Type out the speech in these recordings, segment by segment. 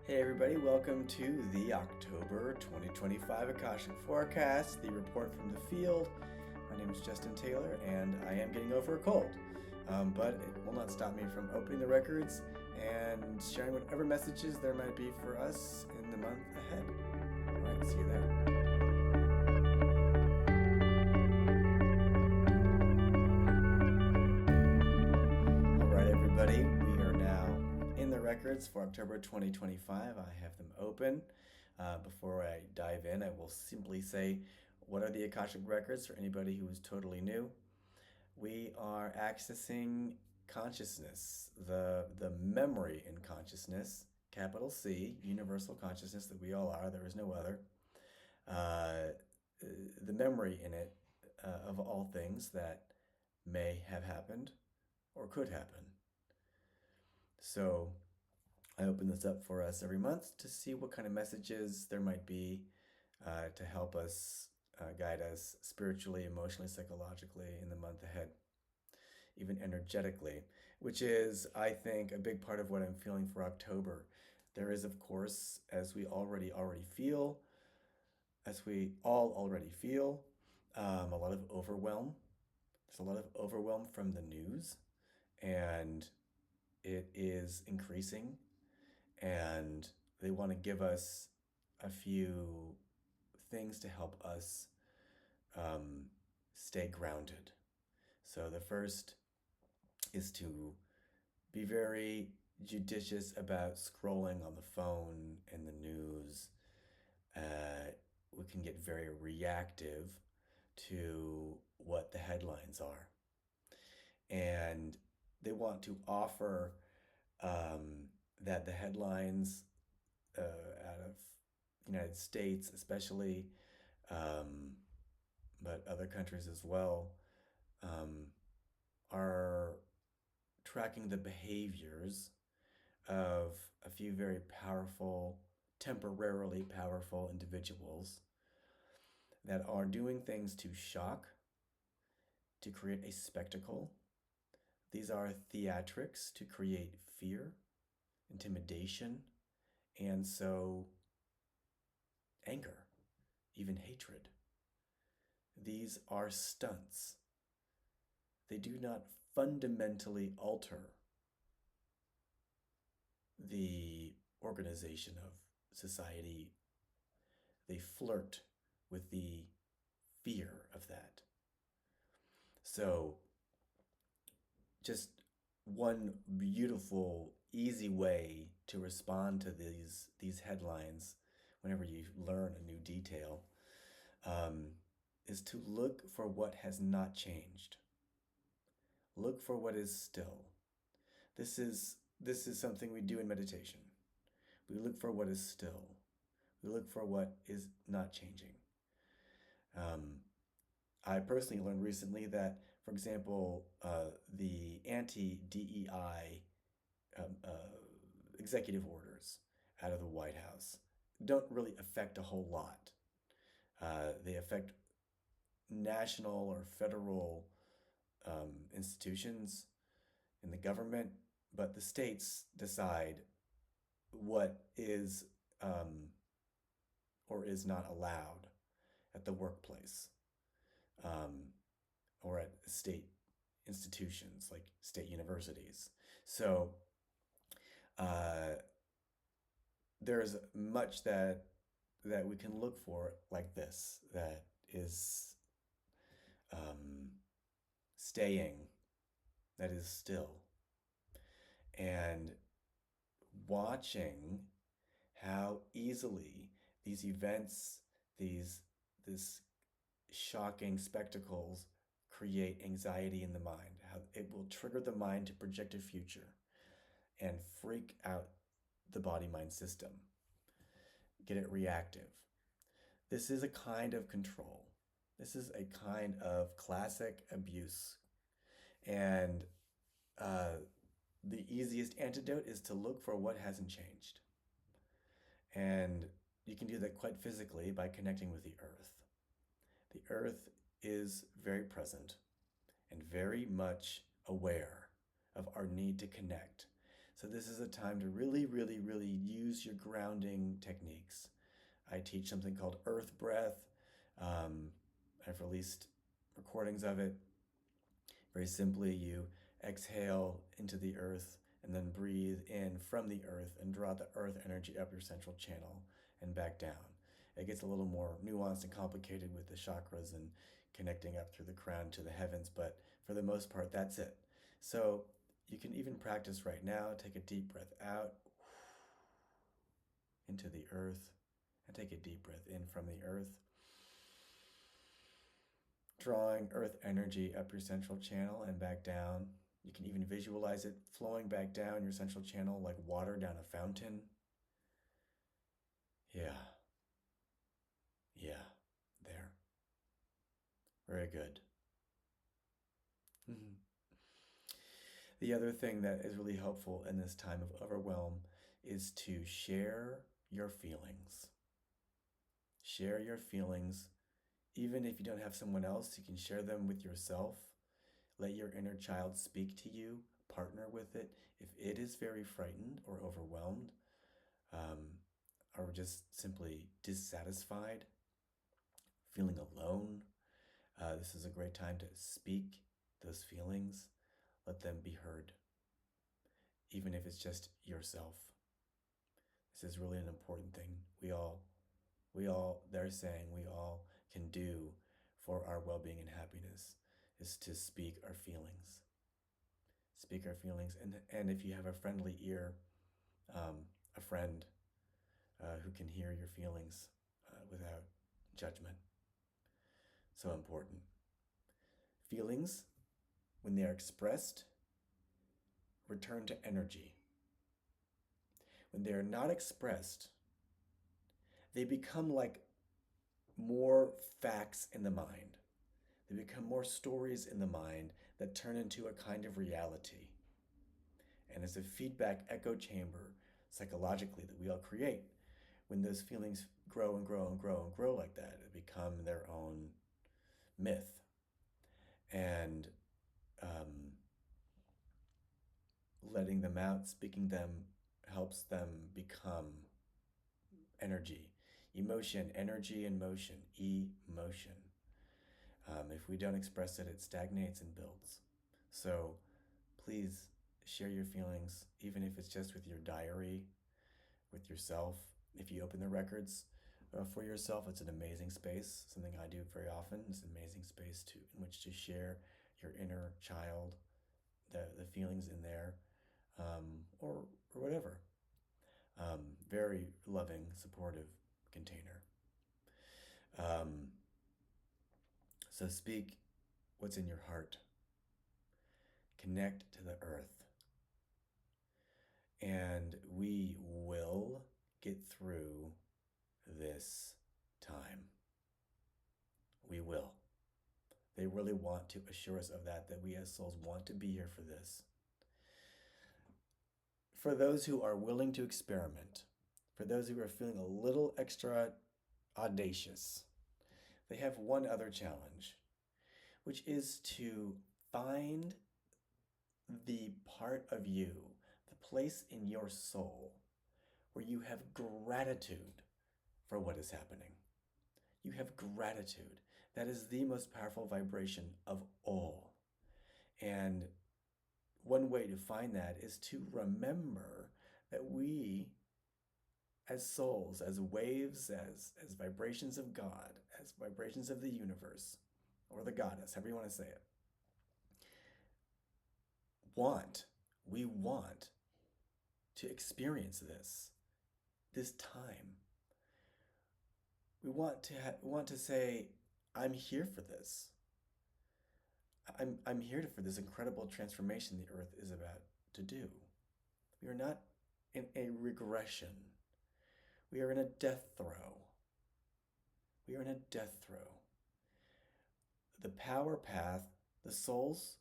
Hey everybody, welcome to the October 2025 Akashic Forecast, the report from the field. My name is Justin Taylor and I am getting over a cold, but it will not stop me from opening the records and sharing whatever messages there might be for us in the month ahead. All right, see you there. All right, everybody, we are now in the records for October 2025. I have them open. Before I dive in, I will simply say, what are the Akashic records for anybody who is totally new? We are accessing consciousness, the memory in consciousness, capital C, universal consciousness that we all are, there is no other. The memory in it of all things that may have happened or could happen. So I open this up for us every month to see what kind of messages there might be to help us, guide us spiritually, emotionally, psychologically in the month ahead, even energetically, which is, I think, a big part of what I'm feeling for October. There is, of course, as we already feel, as we all already feel, a lot of overwhelm. There's a lot of overwhelm from the news, and it is increasing. And they want to give us a few things to help us stay grounded. So the first is to be very judicious about scrolling on the phone and the news. We can get very reactive to what the headlines are. And they want to offer that the headlines out of the United States, especially, but other countries as well, are tracking the behaviors of a few very powerful, temporarily powerful individuals that are doing things to shock, to create a spectacle. These are theatrics to create fear, intimidation, and so anger, even hatred. These are stunts. They do not fundamentally alter the organization of society. They flirt with the fear of that. So, just one beautiful, easy way to respond to these headlines whenever you learn a new detail is to look for what has not changed. Look for what is still. This is something we do in meditation. We look for what is still. We look for what is not changing. I personally learned recently that, for example, the anti-DEI executive orders out of the White House don't really affect a whole lot. They affect national or federal institutions in the government, but the states decide what is or is not allowed at the workplace or at state institutions like state universities. So there's much that we can look for like this that is staying, that is still, and watching how easily these events, this shocking spectacles create anxiety in the mind, how it will trigger the mind to project a future and freak out the body-mind system, get it reactive. This is a kind of control. This is a kind of classic abuse. And the easiest antidote is to look for what hasn't changed. And you can do that quite physically by connecting with the earth. The earth is very present and very much aware of our need to connect. So this is a time to really, really, really use your grounding techniques. I teach something called earth breath. I've released recordings of it. Very simply, you exhale into the earth and then breathe in from the earth and draw the earth energy up your central channel and back down. It gets a little more nuanced and complicated with the chakras and connecting up through the crown to the heavens, but for the most part, that's it. So you can even practice right now. Take a deep breath out into the earth and take a deep breath in from the earth, drawing earth energy up your central channel and back down. You can even visualize it flowing back down your central channel like water down a fountain. Yeah. Yeah. There. Very good. Mm-hmm. The other thing that is really helpful in this time of overwhelm is to share your feelings. Share your feelings. Even if you don't have someone else, you can share them with yourself. Let your inner child speak to you. Partner with it. If it is very frightened or overwhelmed, um, or just simply dissatisfied, feeling alone, this is a great time to speak those feelings. Let them be heard, even if it's just yourself. This is really an important thing. They're saying we all can do for our well-being and happiness is to speak our feelings. Speak our feelings. And if you have a friendly ear, a friend who can hear your feelings without judgment. So important. Feelings, when they are expressed, return to energy. When they are not expressed, they become like more facts in the mind. They become more stories in the mind that turn into a kind of reality. And it's a feedback echo chamber psychologically that we all create. When those feelings grow and grow and grow and grow like that, it become their own myth. And letting them out, speaking them, helps them become energy. Emotion, energy and motion, emotion. If we don't express it, it stagnates and builds. So please share your feelings, even if it's just with your diary, with yourself. If you open the records for yourself, it's an amazing space. Something I do very often. It's an amazing space in which to share your inner child, the feelings in there, or whatever. Very loving, supportive container. So speak what's in your heart. Connect to the earth. And we will get through this time. We will. They really want to assure us of that we as souls want to be here for this. For those who are willing to experiment, for those who are feeling a little extra audacious, they have one other challenge, which is to find the part of you, the place in your soul where you have gratitude for what is happening. You have gratitude. That is the most powerful vibration of all. And one way to find that is to remember that we, as souls, as waves, as vibrations of God, as vibrations of the universe, or the goddess, however you want to say it, we want to experience this time. We want to say, I'm here for this. I'm here for this incredible transformation the earth is about to do. We are not in a regression. We are in a death throw. We are in a death throw. The power path, the souls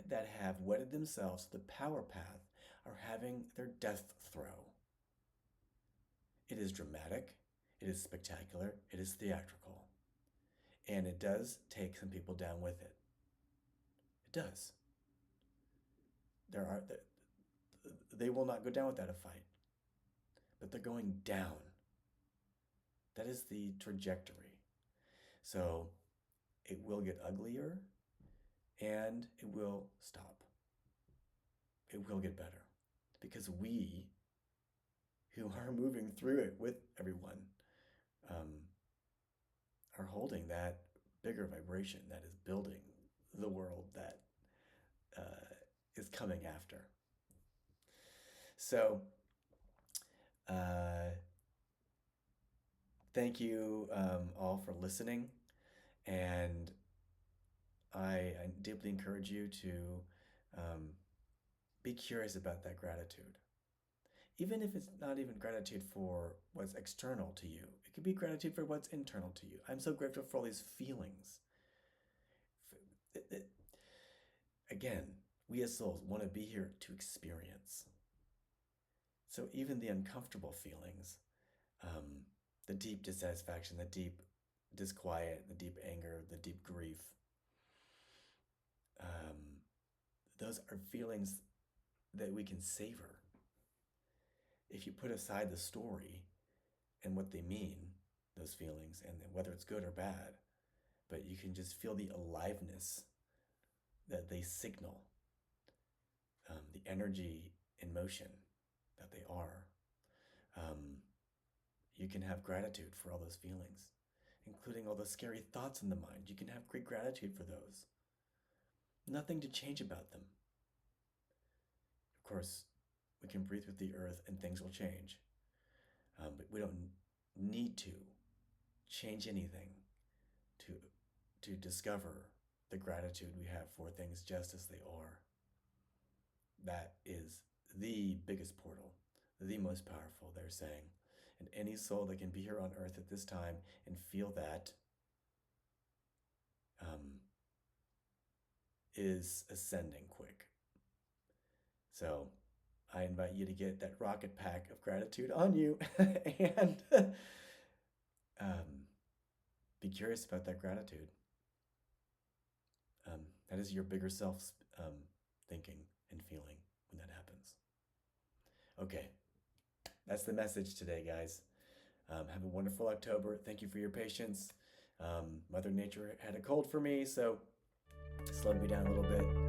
that have wedded themselves to the power path are having their death throw. It is dramatic, it is spectacular, it is theatrical. And it does take some people down with it. It does. they will not go down without a fight, but they're going down. That is the trajectory. So it will get uglier and it will stop. It will get better because we, who are moving through it with everyone, um, are holding that bigger vibration that is building the world that is coming after. So, uh, thank you all for listening. And I deeply encourage you to be curious about that gratitude. Even if it's not even gratitude for what's external to you, it could be gratitude for what's internal to you. I'm so grateful for all these feelings. Again, we as souls want to be here to experience. So even the uncomfortable feelings, the deep dissatisfaction, the deep disquiet, the deep anger, the deep grief, those are feelings that we can savor. If you put aside the story and what they mean, those feelings, and whether it's good or bad, but you can just feel the aliveness that they signal, the energy in motion that they are. You can have gratitude for all those feelings, including all the scary thoughts in the mind. You can have great gratitude for those. Nothing to change about them. Of course, we can breathe with the earth and things will change. But we don't need to change anything to discover the gratitude we have for things just as they are. That is the biggest portal, the most powerful, they're saying. And any soul that can be here on earth at this time and feel that is ascending quick. So I invite you to get that rocket pack of gratitude on you and be curious about that gratitude. That is your bigger self thinking and feeling when that happens. Okay, that's the message today, guys. Have a wonderful October. Thank you for your patience. Mother Nature had a cold for me, so slowed me down a little bit.